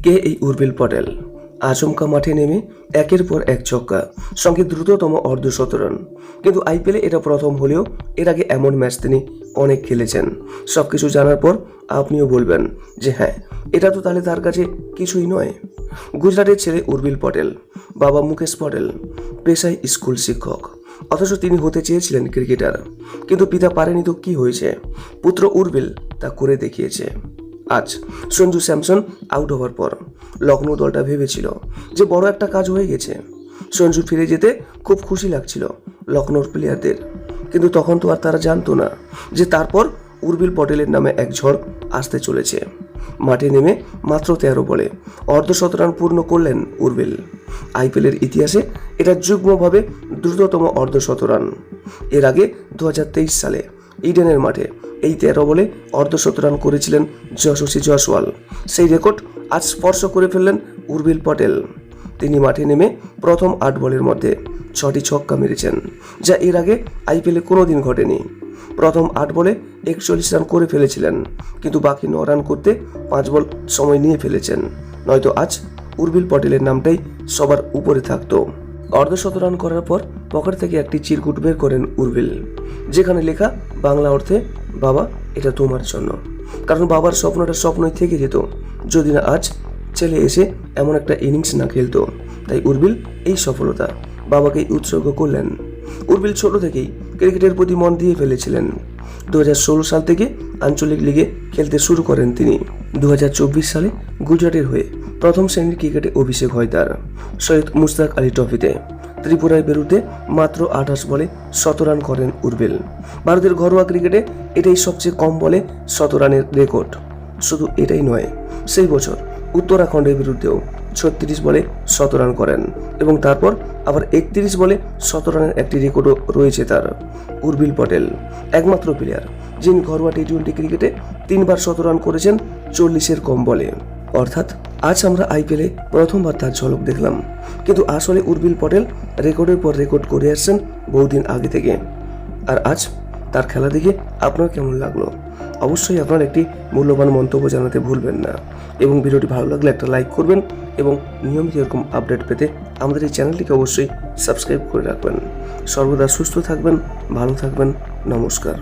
কে এই উর্বিল পটেল? আচমকা মাঠে নেমে একের পর এক ছক্কা, সঙ্গে দ্রুততম অর্ধশতরান। কিন্তু আইপিএলে এটা প্রথম হলেও এর আগে এমন ম্যাচ তিনি অনেক খেলেছেন। সবকিছু জানার পর আপনিও বলবেন যে হ্যাঁ, এটা তো তাহলে তার কাছে কিছুই নয়। গুজরাটের ছেলে উর্বিল পটেল, বাবা মুকেশ পটেল পেশায় স্কুল শিক্ষক, অথচ তিনি হতে চেয়েছিলেন ক্রিকেটার। কিন্তু পিতা পারেনি তো কি হয়েছে, পুত্র উর্বিল তা করে দেখিয়েছে। আজ সঞ্জু স্যামসন আউট হওয়ার পর লখনৌ দলটা ভেবেছিল যে বড় একটা কাজ হয়ে গেছে। সঞ্জু ফিরে যেতে খুব খুশি লাগছিল লখনৌর প্লেয়ারদের, কিন্তু তখন তো আর তারা জানতো না যে তারপর উর্বিল পটেলের নামে এক ঝড় আসতে চলেছে। মাঠে নেমে মাত্র 13 বলে অর্ধশতরান পূর্ণ করলেন উর্বিল। আইপিএলের ইতিহাসে এটা যুগ্মভাবে দ্রুততম অর্ধশতরান। এর আগে 2023 সালে ইডেনের মাঠে এই 13 বলে অর্ধশতরান করেছিলেন যশস্বী জয়সওয়াল। সেই রেকর্ড আজ স্পর্শ করে ফেললেন উর্বিল পটেল। তিনি মাঠে নেমে প্রথম 8 বলের মধ্যে 6টি ছক্কা মেরেছেন, যা এর আগে আইপিএলে কোনোদিন ঘটেনি। প্রথম 8 বলে 41 রান করে ফেলেছিলেন, কিন্তু বাকি 9 রান করতে 5 বল সময় নিয়ে ফেলেছেন। নয়তো আজ উর্বিল পটেলের নামটাই সবার উপরে থাকতো। অর্ধশতরান করার পর পকেট থেকে একটি চিরকুট বের করেন উর্বিল, যেখানে লেখা বাংলা অর্থে, বাবা এটা তোমার জন্য। কারণ বাবার স্বপ্নটা স্বপ্নই থেকে যেত যদি না আজ ছেলে এসে এমন একটা ইনিংস না খেলতো। তাই উর্বিল এই সফলতা বাবাকেই উৎসর্গ করলেন। উর্বিল ছোট থেকেই ক্রিকেটের প্রতি মন দিয়ে ফেলেছিলেন। 2016 সাল থেকে আঞ্চলিক লিগে খেলতে শুরু করেন তিনি। 2024 সালে গুজরাটের হয়ে প্রথম শ্রেণীর ক্রিকেটে অভিষেক হয় তার, সৈয়দ মুশতাক আলী ট্রফিতে। ত্রিপুরার বিরুদ্ধে মাত্র 28 বলে 100 রান করেন উর্বিল। ভারতের ঘরোয়া ক্রিকেটে এটাই সবচেয়ে কম বলে 100 রানের রেকর্ড। শুধু এটাই নয়, সেই বছর উত্তরাখণ্ডের বিরুদ্ধেও 36 বলে 100 রান করেন, এবং তারপর আবার 31 বলে 100 রানের একটি রেকর্ডও রয়েছে তার। উর্বিল পটেল একমাত্র প্লেয়ার যিনি ঘরোয়া টি-20 ক্রিকেটে 3 বার 100 রান করেছেন 40-এর কম বলে। অর্থাৎ আজ আমরা আইপিএলে প্রথমবার তার ঝলক দেখলাম, কিন্তু আসলে উর্বিল পটেল রেকর্ডের পর রেকর্ড করে আসছেন বহুদিন আগে থেকে। আর আজ তার খেলা দেখে আপনার কেমন লাগলো? অবশ্যই আপনার একটি মূল্যবান মন্তব্য জানাতে ভুলবেন না, এবং ভিডিওটি ভালো লাগলে একটা লাইক করবেন, এবং নিয়মিত এরকম আপডেট পেতে আমাদের এই চ্যানেলটিকে অবশ্যই সাবস্ক্রাইব করে রাখবেন। সর্বদা সুস্থ থাকবেন, ভালো থাকবেন। নমস্কার।